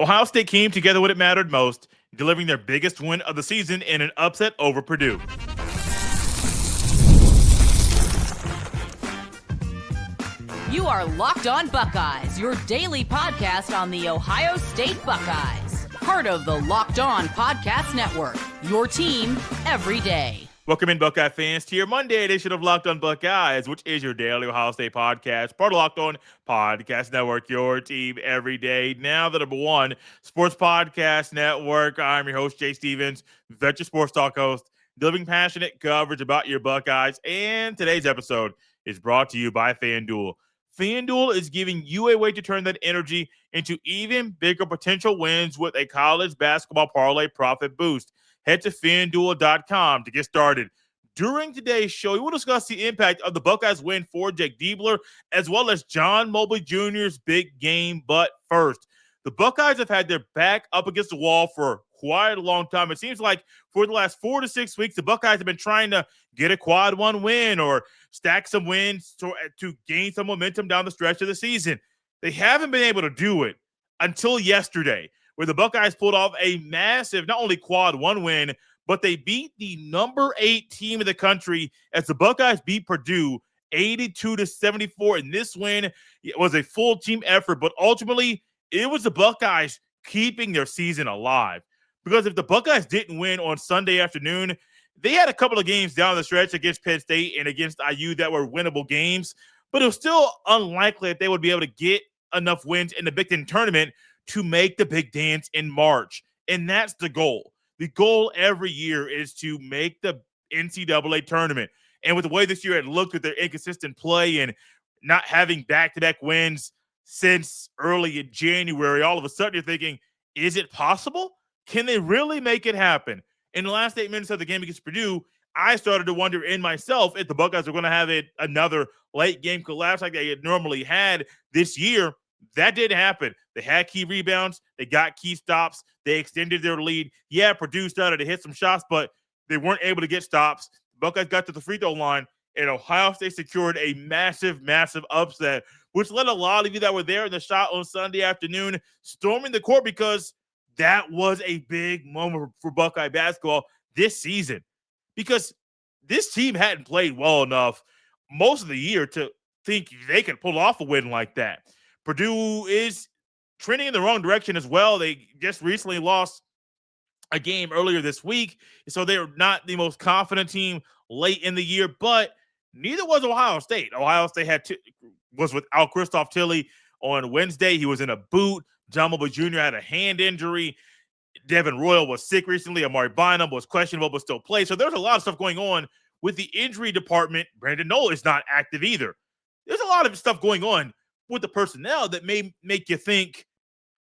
Ohio State came together when it mattered most, delivering their biggest win of the season in an upset over Purdue. You are Locked On Buckeyes, your daily podcast on the Ohio State Buckeyes. Part of the Locked On Podcast Network, your team every day. Welcome in, Buckeye fans, to your Monday edition of Locked On Buckeyes, which is your daily Ohio State podcast, part of Locked On Podcast Network, your team every day. Now the number one sports podcast network. I'm your host, Jay Stevens, veteran sports talk host, delivering passionate coverage about your Buckeyes. And today's episode is brought to you by FanDuel. FanDuel is giving you a way to turn that energy into even bigger potential wins with a college basketball parlay profit boost. Head to FanDuel.com to get started. During today's show, we will discuss the impact of the Buckeyes' win for Jake Diebler, as well as John Mobley Jr.'s big game. But first, the Buckeyes have had their back up against the wall for quite a long time. It seems like for the last 4 to 6 weeks, the Buckeyes have been trying to get a quad one win or stack some wins to gain some momentum down the stretch of the season. They haven't been able to do it until yesterday, where the Buckeyes pulled off a massive, not only quad one win, but they beat the number 8 team in the country as the Buckeyes beat Purdue 82-74. And this win was a full team effort, but ultimately it was the Buckeyes keeping their season alive. Because if the Buckeyes didn't win on Sunday afternoon, they had a couple of games down the stretch against Penn State and against IU that were winnable games, but it was still unlikely that they would be able to get enough wins in the Big Ten tournament to make the big dance in March. And that's the goal. The goal every year is to make the NCAA tournament. And with the way this year had looked with their inconsistent play and not having back-to-back wins since early in January, all of a sudden you're thinking, is it possible? Can they really make it happen? In the last 8 minutes of the game against Purdue, I started to wonder in myself if the Buckeyes are going to have another late game collapse like they had normally had this year. That didn't happen. They had key rebounds. They got key stops. They extended their lead. Yeah, Purdue started to hit some shots, but they weren't able to get stops. The Buckeyes got to the free throw line, and Ohio State secured a massive, massive upset, which led a lot of you that were there in the shot on Sunday afternoon storming the court because that was a big moment for Buckeye basketball this season. Because this team hadn't played well enough most of the year to think they could pull off a win like that. Purdue is trending in the wrong direction as well. They just recently lost a game earlier this week, so they're not the most confident team late in the year, but neither was Ohio State. Ohio State was without Christoph Tilley on Wednesday. He was in a boot. John Mobley Jr. had a hand injury. Devin Royal was sick recently. Amari Bynum was questionable but still played. So there's a lot of stuff going on with the injury department. Brandon Knoll is not active either. There's a lot of stuff going on with the personnel that may make you think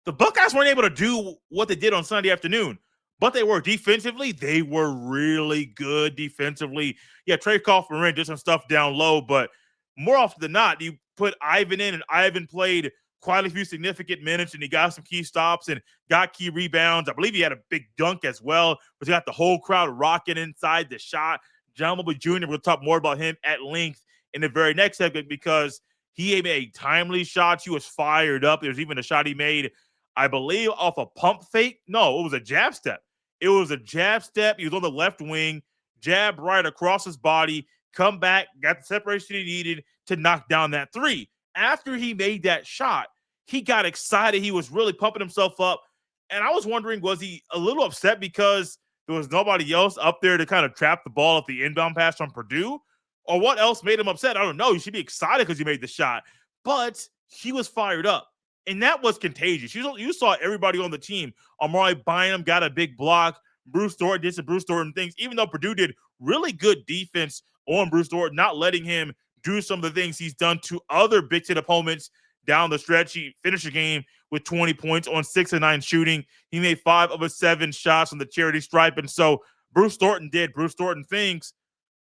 the Buckeyes weren't able to do what they did on Sunday afternoon. But they were defensively. They were really good defensively. Yeah, Trey Kaufman did some stuff down low, but more often than not, you put Ivan in, and Ivan played quite a few significant minutes, and he got some key stops and got key rebounds. I believe he had a big dunk as well, but he got the whole crowd rocking inside the shot. John Mobley Jr., we'll talk more about him at length in the very next segment because he made timely shots. He was fired up. There's even a shot he made, I believe, off a pump fake. No, it was a jab step. It was a jab step. He was on the left wing, jab right across his body, come back, got the separation he needed to knock down that three. After he made that shot, he got excited. He was really pumping himself up. And I was wondering, was he a little upset because there was nobody else up there to kind of trap the ball at the inbound pass from Purdue? Or what else made him upset? I don't know. You should be excited because he made the shot. But he was fired up. And that was contagious. You saw everybody on the team. Amari Bynum got a big block. Bruce Thornton did some Bruce Thornton things, even though Purdue did really good defense on Bruce Thornton, not letting him do some of the things he's done to other Big Ten opponents down the stretch. He finished the game with 20 points on 6 of 9 shooting. He made 5 of his 7 shots on the charity stripe. And so Bruce Thornton did Bruce Thornton things,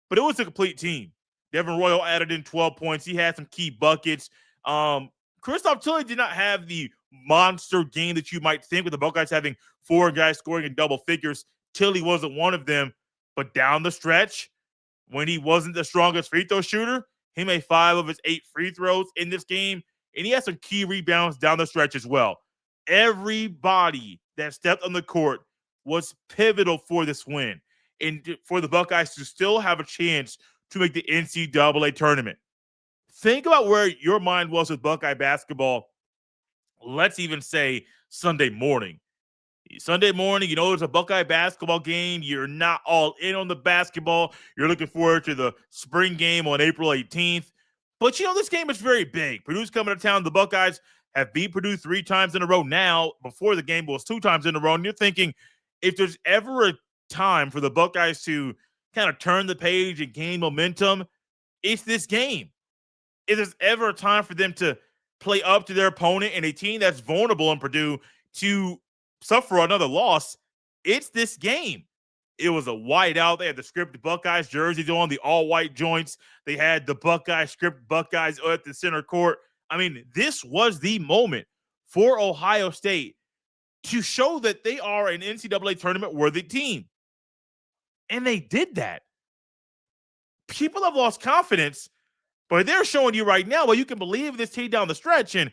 but it was a complete team. Devin Royal added in 12 points. He had some key buckets. Christoph Tilley did not have the monster game that you might think with the Buckeyes having 4 guys scoring in double figures. Tilley wasn't one of them, but down the stretch, when he wasn't the strongest free throw shooter, he made 5 of his 8 free throws in this game, and he had some key rebounds down the stretch as well. Everybody that stepped on the court was pivotal for this win and for the Buckeyes to still have a chance to make the NCAA tournament. Think about where your mind was with Buckeye basketball. Let's even say Sunday morning. Sunday morning, there's a Buckeye basketball game. You're not all in on the basketball. You're looking forward to the spring game on April 18th. But, this game is very big. Purdue's coming to town. The Buckeyes have beat Purdue 3 times in a row now. Before the game was 2 times in a row. And you're thinking, if there's ever a time for the Buckeyes to kind of turn the page and gain momentum, it's this game. If there's ever a time for them to play up to their opponent and a team that's vulnerable in Purdue to suffer another loss, it's this game. It was a whiteout. They had the script Buckeyes jerseys on, the all-white joints. They had the Buckeye script Buckeyes at the center court. I mean, this was the moment for Ohio State to show that they are an NCAA tournament-worthy team. And they did that. People have lost confidence, but they're showing you right now, well, you can believe this team down the stretch. And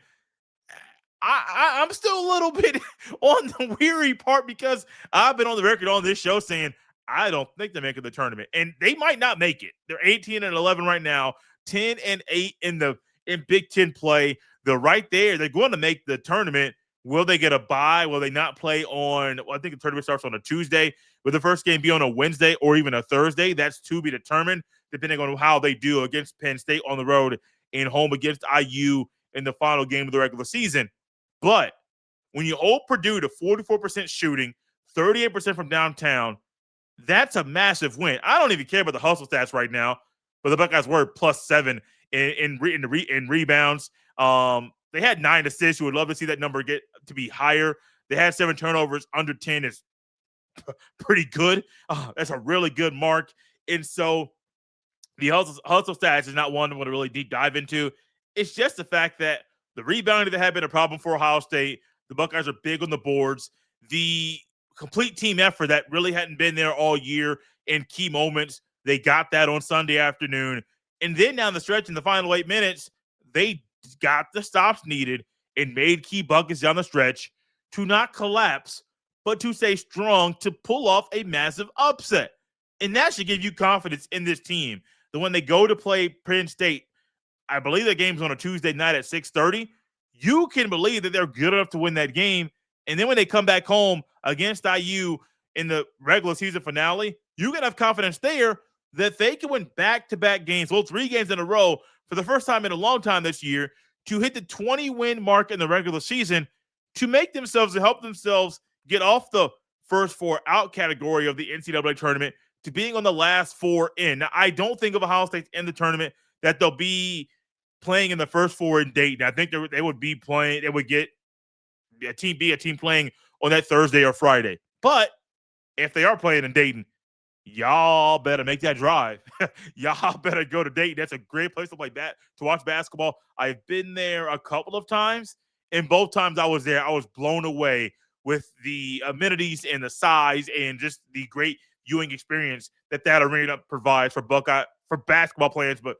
I'm still a little bit on the weary part because I've been on the record on this show saying I don't think they're making the tournament, and they might not make it. They're 18-11 right now, 10-8 in Big Ten play. They're right there. They're going to make the tournament. Will they get a bye? Will they not play on? Well, I think the tournament starts on a Tuesday. Will the first game be on a Wednesday or even a Thursday? That's to be determined, depending on how they do against Penn State on the road and home against IU in the final game of the regular season. But when you hold Purdue to 44% shooting, 38% from downtown, that's a massive win. I don't even care about the hustle stats right now, but the Buckeyes were +7 in rebounds. They had 9 assists. You would love to see that number get to be higher. They had 7 turnovers. Under 10 is pretty good. That's a really good mark. And so the hustle stats is not one I want to really deep dive into. It's just the fact that the rebounding that had been a problem for Ohio State. The Buckeyes are big on the boards. The complete team effort that really hadn't been there all year in key moments, they got that on Sunday afternoon. And then down the stretch in the final 8 minutes, they got the stops needed and made key buckets down the stretch to not collapse, but to stay strong to pull off a massive upset. And that should give you confidence in this team. That when they go to play Penn State, I believe the game's on a Tuesday night at 6:30. You can believe that they're good enough to win that game. And then when they come back home against IU in the regular season finale, you can have confidence there that they can win back-to-back games, 3 games in a row for the first time in a long time this year, to hit the 20-win mark in the regular season, to make themselves, to help themselves get off the first 4 out category of the NCAA tournament to being on the last 4 in. Now, I don't think of Ohio State in the tournament that they'll be playing in the first 4 in Dayton. I think they would be playing, they would get a team playing on that Thursday or Friday. But if they are playing in Dayton, y'all better make that drive. Y'all better go to Dayton. That's a great place to to watch basketball. I've been there a couple of times, and both times I was there, I was blown away with the amenities and the size and just the great viewing experience that arena provides for basketball players, but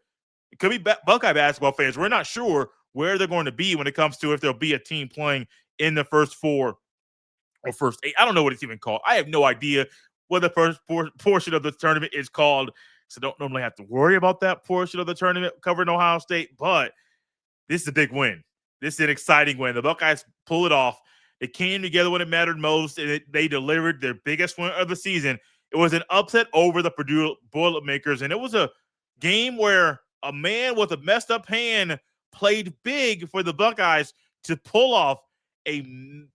it could be Buckeye basketball fans. We're not sure where they're going to be when it comes to if there'll be a team playing in the first 4 or first 8. I don't know what it's even called. I have no idea what the first portion of the tournament is called, so don't normally have to worry about that portion of the tournament covering Ohio State, but this is a big win. This is an exciting win. The Buckeyes pull it off. They came together when it mattered most, and they delivered their biggest win of the season. It was an upset over the Purdue Boilermakers, and it was a game where a man with a messed up hand played big for the Buckeyes to pull off a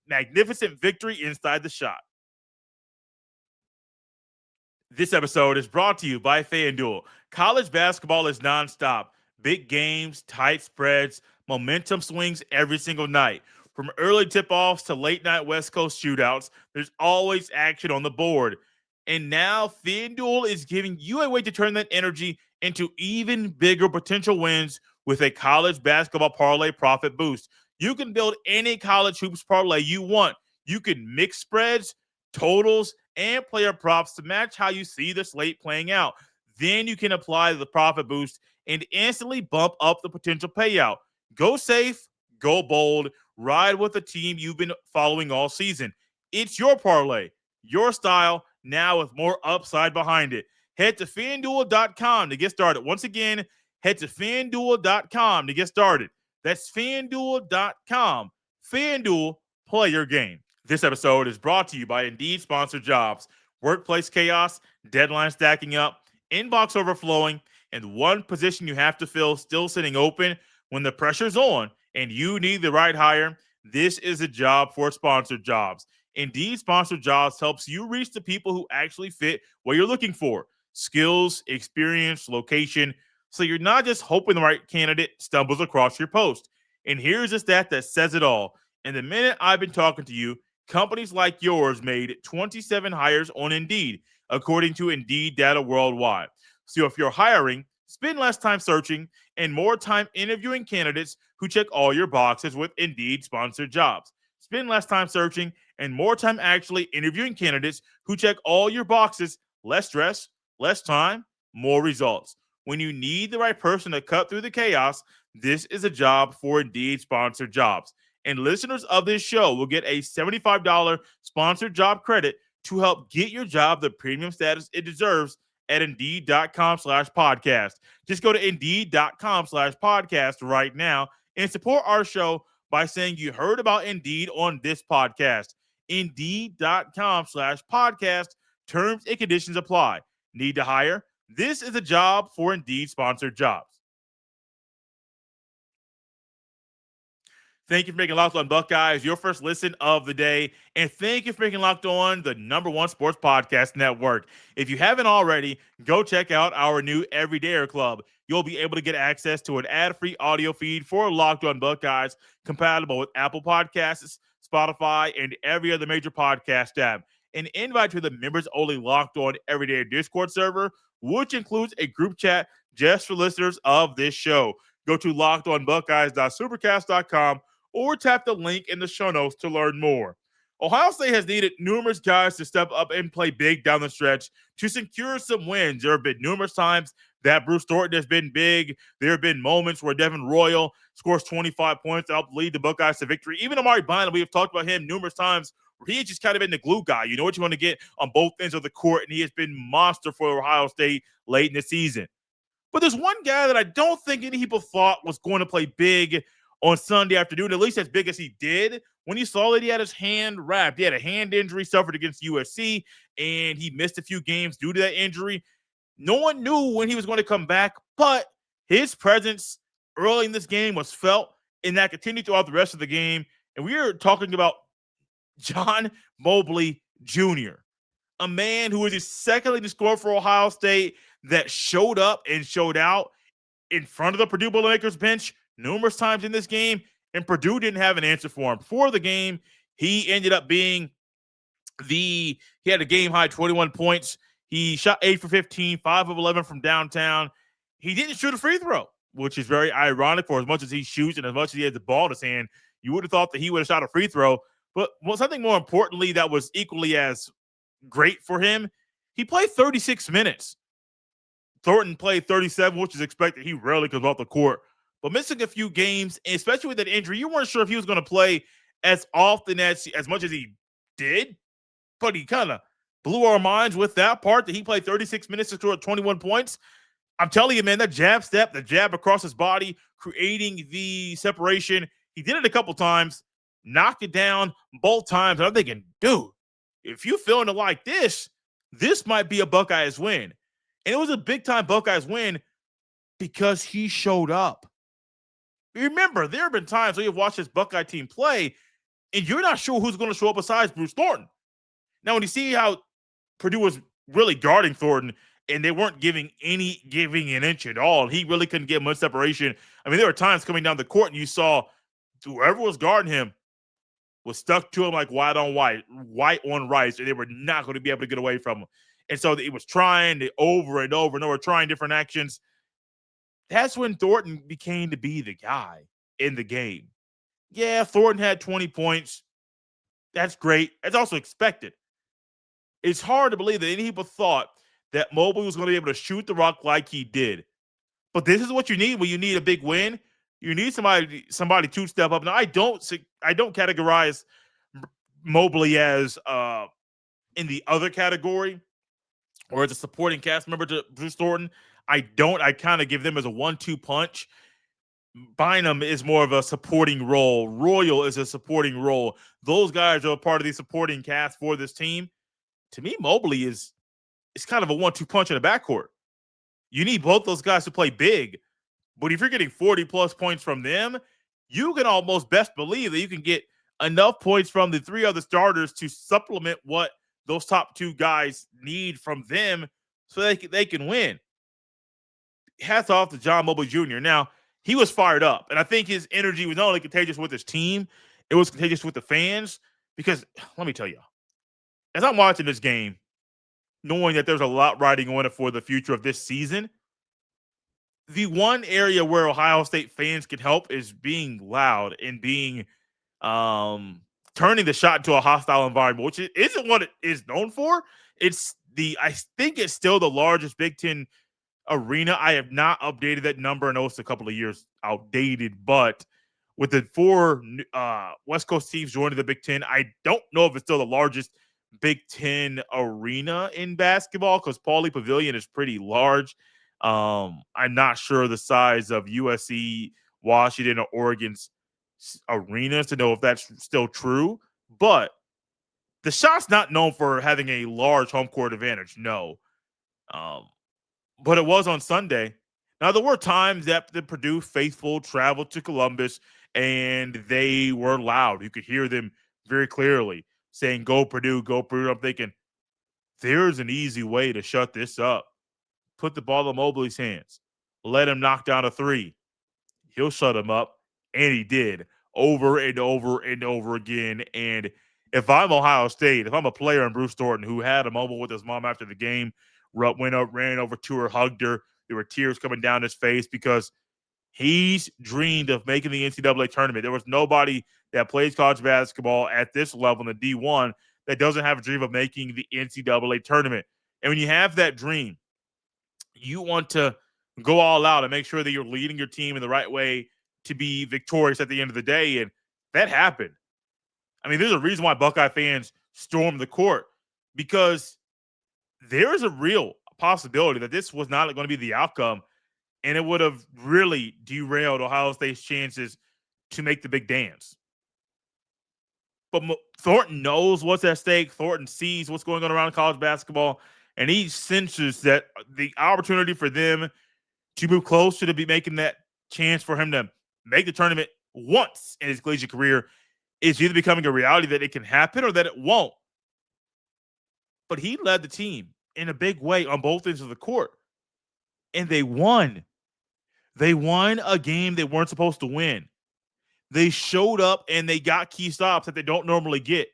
magnificent victory inside the shot. This episode is brought to you by FanDuel. College basketball is nonstop. Big games, tight spreads, momentum swings every single night. From early tip-offs to late-night West Coast shootouts, there's always action on the board. And now FanDuel is giving you a way to turn that energy into even bigger potential wins with a college basketball parlay profit boost. You can build any college hoops parlay you want. You can mix spreads, totals, and player props to match how you see the slate playing out. Then you can apply the profit boost and instantly bump up the potential payout. Go safe, go bold. Ride with the team you've been following all season. It's your parlay, your style, now with more upside behind it. Head to FanDuel.com to get started. Once again, head to FanDuel.com to get started. That's FanDuel.com. FanDuel, play your game. This episode is brought to you by Indeed Sponsored Jobs. Workplace chaos, deadline stacking up, inbox overflowing, and one position you have to fill still sitting open. When the pressure's on and you need the right hire, this is a job for Sponsored Jobs. Indeed Sponsored Jobs helps you reach the people who actually fit what you're looking for. Skills, experience, location. So you're not just hoping the right candidate stumbles across your post. And here's a stat that says it all. In the minute I've been talking to you, companies like yours made 27 hires on Indeed, according to Indeed data worldwide. So if you're hiring, spend less time searching and more time interviewing candidates who check all your boxes with Indeed Sponsored Jobs. Spend less time searching and more time actually interviewing candidates who check all your boxes. Less stress, less time, more results. When you need the right person to cut through the chaos, this is a job for Indeed Sponsored Jobs. And listeners of this show will get a $75 sponsored job credit to help get your job the premium status it deserves at Indeed.com/podcast. Just go to Indeed.com/podcast right now and support our show by saying you heard about Indeed on this podcast. Indeed.com/podcast. Terms and conditions apply. Need to hire? This is a job for Indeed Sponsored Jobs. Thank you for making Locked On Buckeyes your first listen of the day. And thank you for making Locked On the #1 sports podcast network. If you haven't already, go check out our new Everydayer Club. You'll be able to get access to an ad-free audio feed for Locked On Buckeyes, compatible with Apple Podcasts, Spotify, and every other major podcast app. An invite to the members-only Locked On Everydayer Discord server, which includes a group chat just for listeners of this show. Go to lockedonbuckeyes.supercast.com or tap the link in the show notes to learn more. Ohio State has needed numerous guys to step up and play big down the stretch to secure some wins. There have been numerous times that Bruce Thornton has been big. There have been moments where Devin Royal scores 25 points to help lead the Buckeyes to victory. Even Amari Bynum, we have talked about him numerous times, where he has just kind of been the glue guy. You know what you want to get on both ends of the court, and he has been monster for Ohio State late in the season. But there's one guy that I don't think any people thought was going to play big on Sunday afternoon, at least as big as he did, when he saw that he had his hand wrapped. He had a hand injury suffered against USC, and he missed a few games due to that injury. No one knew when he was going to come back, but his presence early in this game was felt, and that continued throughout the rest of the game. And we are talking about John Mobley Jr., a man who was the second leading scorer for Ohio State that showed up and showed out in front of the Purdue Boilermakers bench numerous times in this game, and Purdue didn't have an answer for him. Before the game, he ended up being he had a game-high 21 points. He shot 8 for 15, 5 of 11 from downtown. He didn't shoot a free throw, which is very ironic for as much as he shoots and as much as he has the ball in his hand. You would have thought that he would have shot a free throw. But something more importantly that was equally as great for him, he played 36 minutes. Thornton played 37, which is expected. He rarely comes off the court. But missing a few games, especially with that injury, you weren't sure if he was going to play as often as much as he did. But he kind of blew our minds with that part that he played 36 minutes to score 21 points. I'm telling you, man, that jab step, the jab across his body, creating the separation. He did it a couple times, knocked it down both times. And I'm thinking, dude, if you're feeling it like this might be a Buckeyes win. And it was a big-time Buckeyes win because he showed up. Remember, there have been times where you've watched this Buckeye team play, and you're not sure who's going to show up besides Bruce Thornton. Now, when you see how Purdue was really guarding Thornton, and they weren't giving an inch at all, he really couldn't get much separation. I mean, there were times coming down the court, and you saw whoever was guarding him was stuck to him like white on rice, and they were not going to be able to get away from him. And so it was trying over and over and over, trying different actions. That's when Thornton became to be the guy in the game. Yeah, Thornton had 20 points. That's great. That's also expected. It's hard to believe that any people thought that Mobley was going to be able to shoot the rock like he did. But this is what you need when you need a big win. You need somebody to step up. Now, I don't categorize Mobley as in the other category or as a supporting cast member to Bruce Thornton. I don't. I kind of give them as a 1-2 punch. Bynum is more of a supporting role. Royal is a supporting role. Those guys are a part of the supporting cast for this team. To me, Mobley is kind of a 1-2 punch in the backcourt. You need both those guys to play big. But if you're getting 40-plus points from them, you can almost best believe that you can get enough points from the three other starters to supplement what those top two guys need from them so they can win. Hats off to John Mobley Jr. Now, he was fired up, and I think his energy was not only contagious with his team, it was contagious with the fans because, let me tell you, as I'm watching this game, knowing that there's a lot riding on it for the future of this season, the one area where Ohio State fans can help is being loud and being turning the shot into a hostile environment, which isn't what it is known for. I think it's still the largest Big Ten arena. I have not updated that number. I know it's a couple of years outdated, but with the four West Coast teams joining the Big Ten, I don't know if it's still the largest Big Ten arena in basketball because Pauley Pavilion is pretty large. I'm not sure the size of USC, Washington, or Oregon's arenas to know if that's still true, but the Shot's not known for having a large home court advantage. No. But it was on Sunday. Now, there were times that the Purdue faithful traveled to Columbus and they were loud. You could hear them very clearly saying, "Go Purdue, go Purdue." I'm thinking, there's an easy way to shut this up. Put the ball in Mobley's hands. Let him knock down a three. He'll shut him up. And he did over and over and over again. And if I'm Ohio State, if I'm a player in Bruce Thornton who had a moment with his mom after the game, went up, ran over to her, hugged her, there were tears coming down his face because he's dreamed of making the NCAA tournament. There was nobody that plays college basketball at this level in the D1 that doesn't have a dream of making the NCAA tournament. And when you have that dream, you want to go all out and make sure that you're leading your team in the right way to be victorious at the end of the day. And that happened. I mean, there's a reason why Buckeye fans stormed the court because there is a real possibility that this was not going to be the outcome, and it would have really derailed Ohio State's chances to make the big dance. But Thornton knows what's at stake. Thornton sees what's going on around college basketball, and he senses that the opportunity for them to move closer to be making that chance for him to make the tournament once in his collegiate career is either becoming a reality that it can happen or that it won't. But he led the team in a big way on both ends of the court, and they won. They won a game they weren't supposed to win. They showed up and they got key stops that they don't normally get.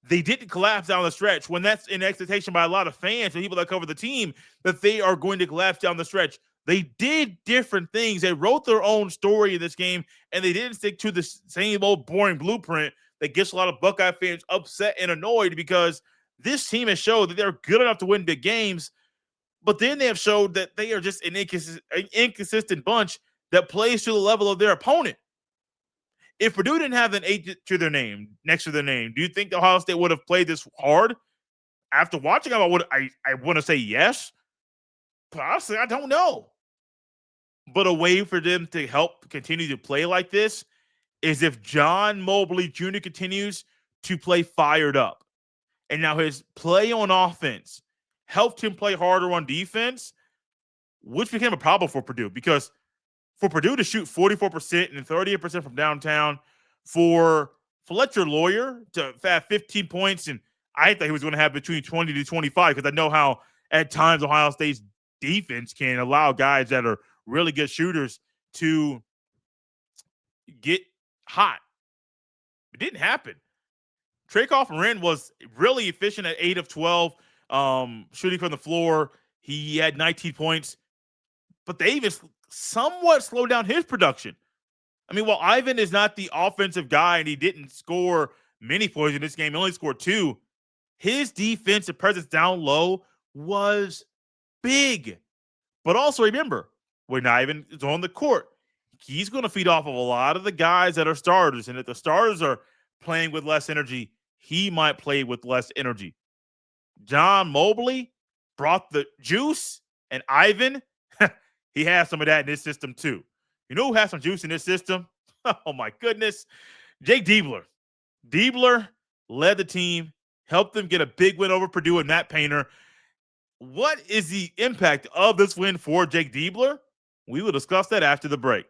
They didn't collapse down the stretch when that's in expectation by a lot of fans and people that cover the team that they are going to collapse down the stretch. They did different things. They wrote their own story in this game, and they didn't stick to the same old boring blueprint that gets a lot of Buckeye fans upset and annoyed because this team has showed that they're good enough to win big games, but then they have showed that they are just an inconsistent bunch that plays to the level of their opponent. If Purdue didn't have an 8 to their name, next to their name, do you think Ohio State would have played this hard? After watching them, I want to say yes, but honestly, I don't know. But a way for them to help continue to play like this is if John Mobley Jr. continues to play fired up. And now his play on offense helped him play harder on defense, which became a problem for Purdue because for Purdue to shoot 44% and 38% from downtown, for Fletcher Lawyer to have 15 points, and I thought he was going to have between 20 to 25 because I know how at times Ohio State's defense can allow guys that are really good shooters to get hot. It didn't happen. Traycoff Morin was really efficient at 8 of 12, shooting from the floor. He had 19 points, but they even somewhat slowed down his production. I mean, while Ivan is not the offensive guy and he didn't score many points in this game, he only scored 2, his defensive presence down low was big. But also remember, when Ivan is on the court, he's going to feed off of a lot of the guys that are starters. And if the starters are playing with less energy, he might play with less energy. John Mobley brought the juice, and Ivan, he has some of that in his system too. You know who has some juice in his system? Oh my goodness. Jake Diebler. Diebler led the team, helped them get a big win over Purdue and Matt Painter. What is the impact of this win for Jake Diebler? We will discuss that after the break.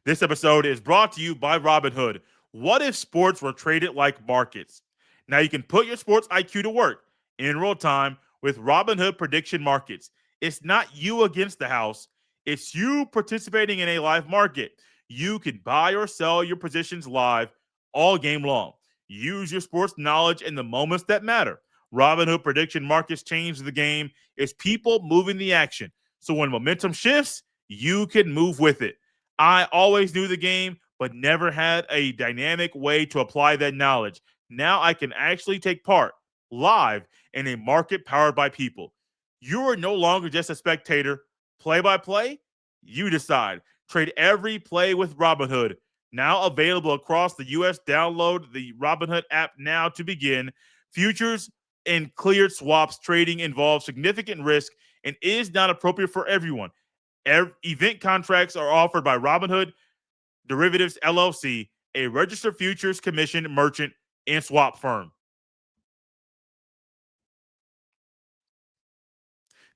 This episode is brought to you by Robinhood. What if sports were traded like markets? Now you can put your sports IQ to work in real time with Robinhood prediction markets. It's not you against the house, it's you participating in a live market. You can buy or sell your positions live all game long. Use your sports knowledge in the moments that matter. Robinhood prediction markets change the game. It's people moving the action. So when momentum shifts, you can move with it. I always knew the game, but never had a dynamic way to apply that knowledge. Now I can actually take part live in a market powered by people. You are no longer just a spectator. Play by play, you decide. Trade every play with Robinhood. Now available across the U.S. Download the Robinhood app now to begin. Futures and cleared swaps trading involves significant risk and is not appropriate for everyone. Event contracts are offered by Robinhood Derivatives LLC, a registered futures commission merchant and swap firm.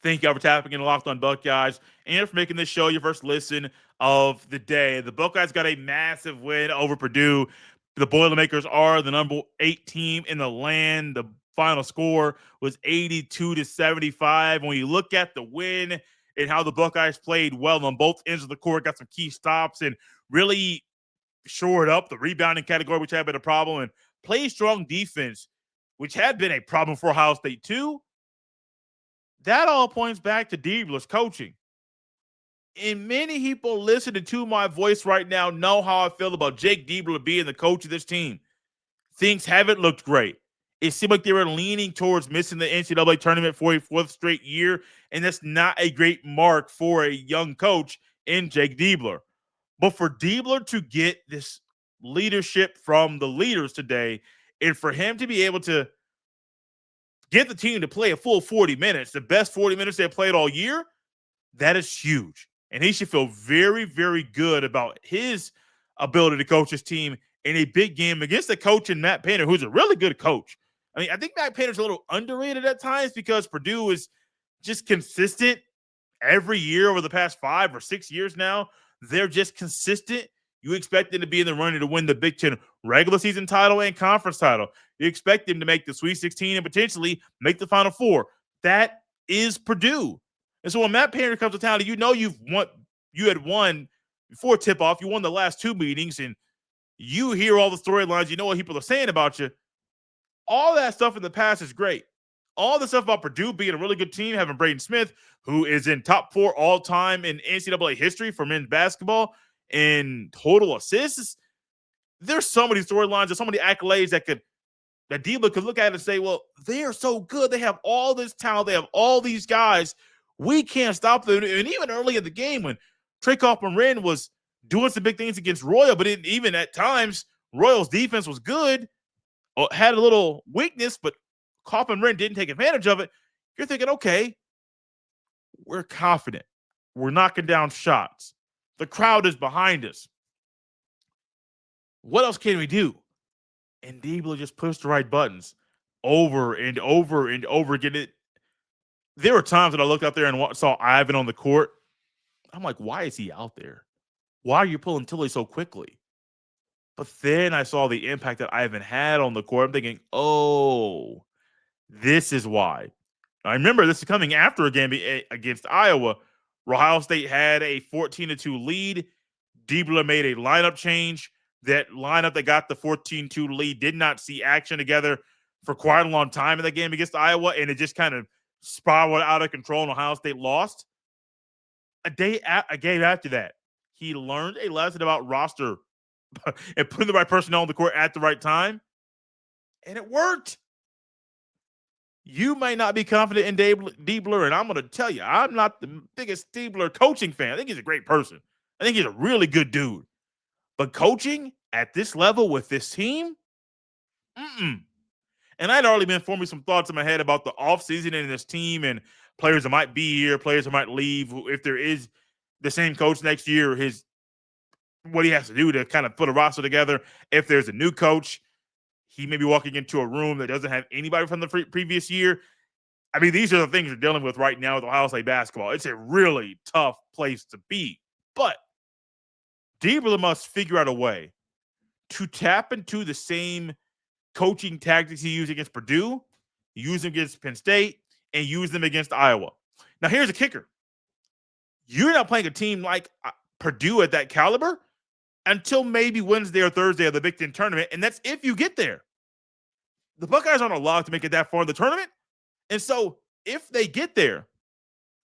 Thank you for tapping in Locked on Buckeyes and for making this show your first listen of the day. The Buckeyes got a massive win over Purdue. The Boilermakers are the number 8 team in the land. The final score was 82-75. When you look at the win and how the Buckeyes played well on both ends of the court, got some key stops and really shored up the rebounding category, which had been a problem, and played strong defense, which had been a problem for Ohio State too. That all points back to Diebler's coaching. And many people listening to my voice right now know how I feel about Jake Diebler being the coach of this team. Things haven't looked great. It seemed like they were leaning towards missing the NCAA tournament for a 4th straight year, and that's not a great mark for a young coach in Jake Diebler. But for Diebler to get this leadership from the leaders today, and for him to be able to get the team to play a full 40 minutes, the best 40 minutes they've played all year, that is huge. And he should feel very, very good about his ability to coach his team in a big game against a coach in Matt Painter, who's a really good coach. I mean, I think Matt Painter's a little underrated at times because Purdue is just consistent every year over the past 5 or 6 years now. They're just consistent. You expect them to be in the running to win the Big Ten regular season title and conference title. You expect them to make the Sweet 16 and potentially make the Final Four. That is Purdue. And so when Matt Painter comes to town, you know you had won before tip-off. You won the last 2 meetings, and you hear all the storylines. You know what people are saying about you. All that stuff in the past is great. All the stuff about Purdue being a really good team, having Braden Smith, who is in top 4 all-time in NCAA history for men's basketball in total assists. There's so many storylines and so many accolades that Diebler could look at and say, well, they are so good. They have all this talent. They have all these guys. We can't stop them. And even early in the game when Trey Kaufman-Renn was doing some big things against Royal, but even at times, Royal's defense was good, had a little weakness, but Kaufman-Renn didn't take advantage of it. You're thinking, okay, we're confident. We're knocking down shots. The crowd is behind us. What else can we do? And Diebler just pushed the right buttons over and over and over again. There were times that I looked out there and saw Ivan on the court. I'm like, why is he out there? Why are you pulling Tilly so quickly? But then I saw the impact that Ivan had on the court. I'm thinking, oh, this is why. I remember this is coming after a game against Iowa. Ohio State had a 14-2 lead. Diebler made a lineup change. That lineup that got the 14-2 lead did not see action together for quite a long time in that game against Iowa, and it just kind of spiraled out of control, and Ohio State lost. A game after that, he learned a lesson about roster and putting the right personnel on the court at the right time, and it worked. You may not be confident in Diebler, and I'm going to tell you, I'm not the biggest Diebler coaching fan. I think he's a great person. I think he's a really good dude. But coaching at this level with this team, mm-mm. And I'd already been forming some thoughts in my head about the offseason and this team and players that might be here, players that might leave. If there is the same coach next year, what he has to do to kind of put a roster together. If there's a new coach, he may be walking into a room that doesn't have anybody from the previous year. I mean, these are the things we're dealing with right now with Ohio State basketball. It's a really tough place to be. But Diebler must figure out a way to tap into the same coaching tactics he used against Purdue, use them against Penn State, and use them against Iowa. Now, here's a kicker. You're not playing a team like Purdue at that caliber until maybe Wednesday or Thursday of the Big Ten tournament, and that's if you get there. The Buckeyes aren't allowed to make it that far in the tournament, and so if they get there,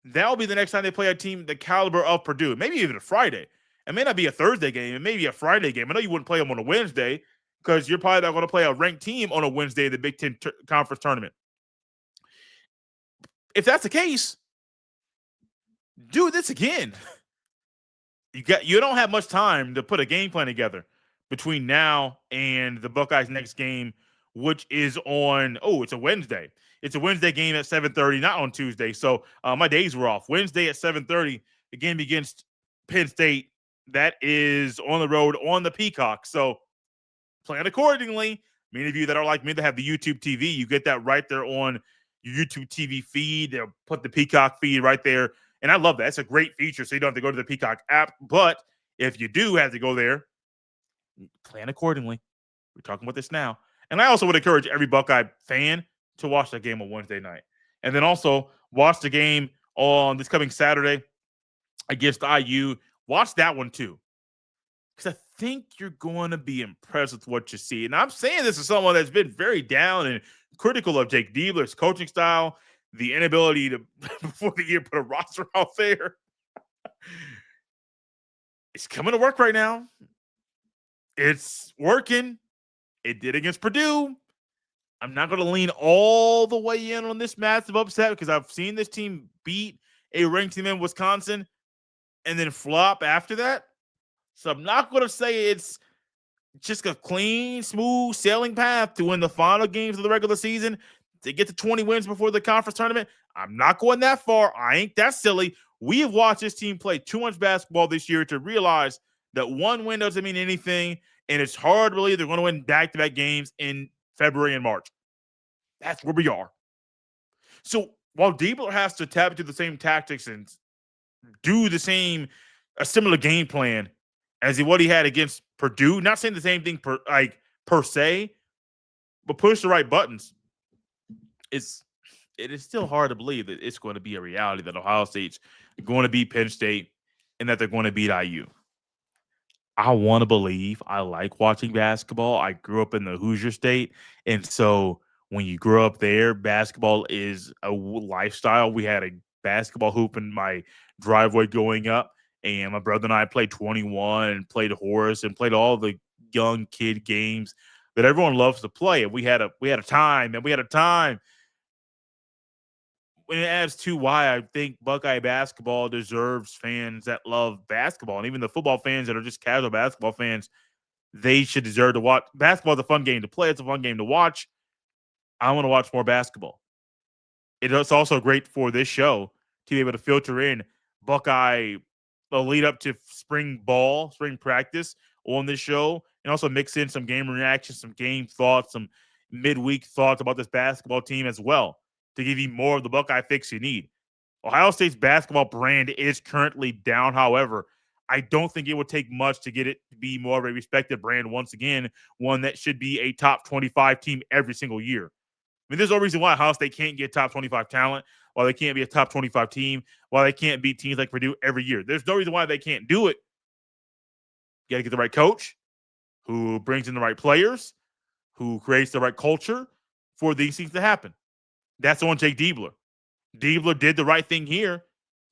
that'll be the next time they play a team the caliber of Purdue, maybe even a Friday. It may not be a Thursday game, it may be a Friday game. I know you wouldn't play them on a Wednesday because you're probably not going to play a ranked team on a Wednesday in the Big Ten conference tournament. If that's the case, do this again. You don't have much time to put a game plan together between now and the Buckeyes' next game, which is on, it's a Wednesday. It's a Wednesday game at 7:30, not on Tuesday. So my days were off. Wednesday at 7:30, the game against Penn State. That is on the road on the Peacock. So plan accordingly. Many of you that are like me that have the YouTube TV, you get that right there on your YouTube TV feed. They'll put the Peacock feed right there. And I love that. It's a great feature, so you don't have to go to the Peacock app. But if you do have to go there, plan accordingly. We're talking about this now. And I also would encourage every Buckeye fan to watch that game on Wednesday night. And then also watch the game on this coming Saturday against IU. Watch that one too. Because I think you're going to be impressed with what you see. And I'm saying this as someone that's been very down and critical of Jake Diebler's coaching style, the inability to, before the year, put a roster out there. It's coming to work right now. It's working. It did against Purdue. I'm not going to lean all the way in on this massive upset because I've seen this team beat a ranked team in Wisconsin and then flop after that. So I'm not going to say it's just a clean, smooth sailing path to win the final games of the regular season to get to 20 wins before the conference tournament. I'm not going that far. I ain't that silly. We have watched this team play too much basketball this year to realize that one win doesn't mean anything, and it's hard to believe they're going to win back-to-back games in February and March. That's where we are. So while Diebler has to tap into the same tactics and do a similar game plan as what he had against Purdue, not saying the same thing per se, but push the right buttons. It is still hard to believe that it's going to be a reality that Ohio State's going to beat Penn State and that they're going to beat IU. I want to believe. I like watching basketball. I grew up in the Hoosier State, and so when you grow up there, basketball is a lifestyle. We had a basketball hoop in my driveway going up, and my brother and I played 21 and played horse and played all the young kid games that everyone loves to play. And we had a time. And it adds to why I think Buckeye basketball deserves fans that love basketball. And even the football fans that are just casual basketball fans, they should deserve to watch. Basketball is a fun game to play. It's a fun game to watch. I want to watch more basketball. It's also great for this show to be able to filter in Buckeye the lead up to spring practice on this show, and also mix in some game reactions, some game thoughts, some midweek thoughts about this basketball team as well to give you more of the Buckeye fix you need. Ohio State's basketball brand is currently down. However, I don't think it would take much to get it to be more of a respected brand once again, one that should be a top 25 team every single year. I mean, there's no reason why Ohio State can't get top 25 talent, why they can't be a top 25 team, why they can't beat teams like Purdue every year. There's no reason why they can't do it. You got to get the right coach who brings in the right players, who creates the right culture for these things to happen. That's on Jake Diebler. Diebler did the right thing here,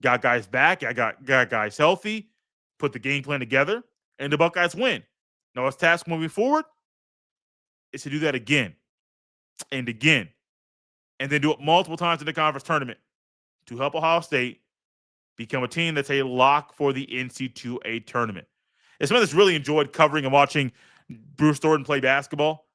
got guys back, got guys healthy, put the game plan together, and the Buckeyes win. Now, his task moving forward is to do that again and again and then do it multiple times in the conference tournament to help Ohio State become a team that's a lock for the NC2A tournament. As someone that's really enjoyed covering and watching Bruce Thornton play basketball,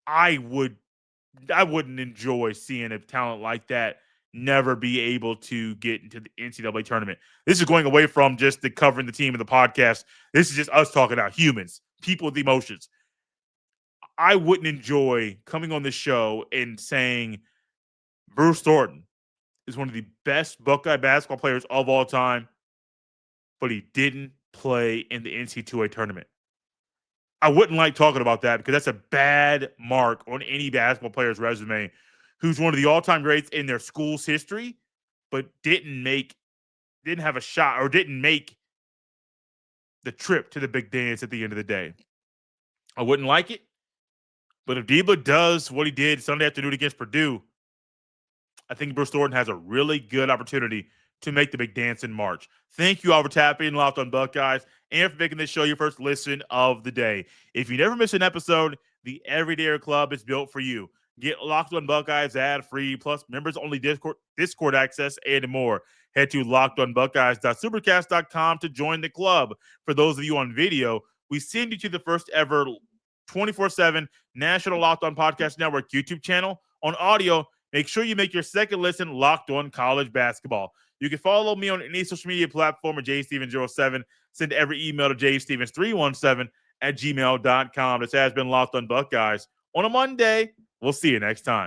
I wouldn't enjoy seeing a talent like that never be able to get into the NCAA tournament. This is going away from just the covering the team and the podcast. This is just us talking about humans, people with emotions. I wouldn't enjoy coming on this show and saying Bruce Thornton is one of the best Buckeye basketball players of all time, but he didn't play in the NC2A tournament. I wouldn't like talking about that because that's a bad mark on any basketball player's resume who's one of the all-time greats in their school's history, but didn't have a shot or didn't make the trip to the big dance at the end of the day. I wouldn't like it, but if Diebler does what he did Sunday afternoon against Purdue, I think Bruce Thornton has a really good opportunity to make the big dance in March. Thank you all for tapping in Locked on Buckeyes and for making this show your first listen of the day. If you never miss an episode, the Everydayer Club is built for you. Get Locked on Buckeyes ad-free, plus members-only Discord access, and more. Head to lockedonbuckeyes.supercast.com to join the club. For those of you on video, we send you to the first ever 24/7 National Locked on Podcast Network YouTube channel. On audio, make sure you make your second listen Locked on College Basketball. You can follow me on any social media platform at jstevens07. Send every email to jstevens317@gmail.com. This has been Locked on Buckeyes on a Monday. We'll see you next time.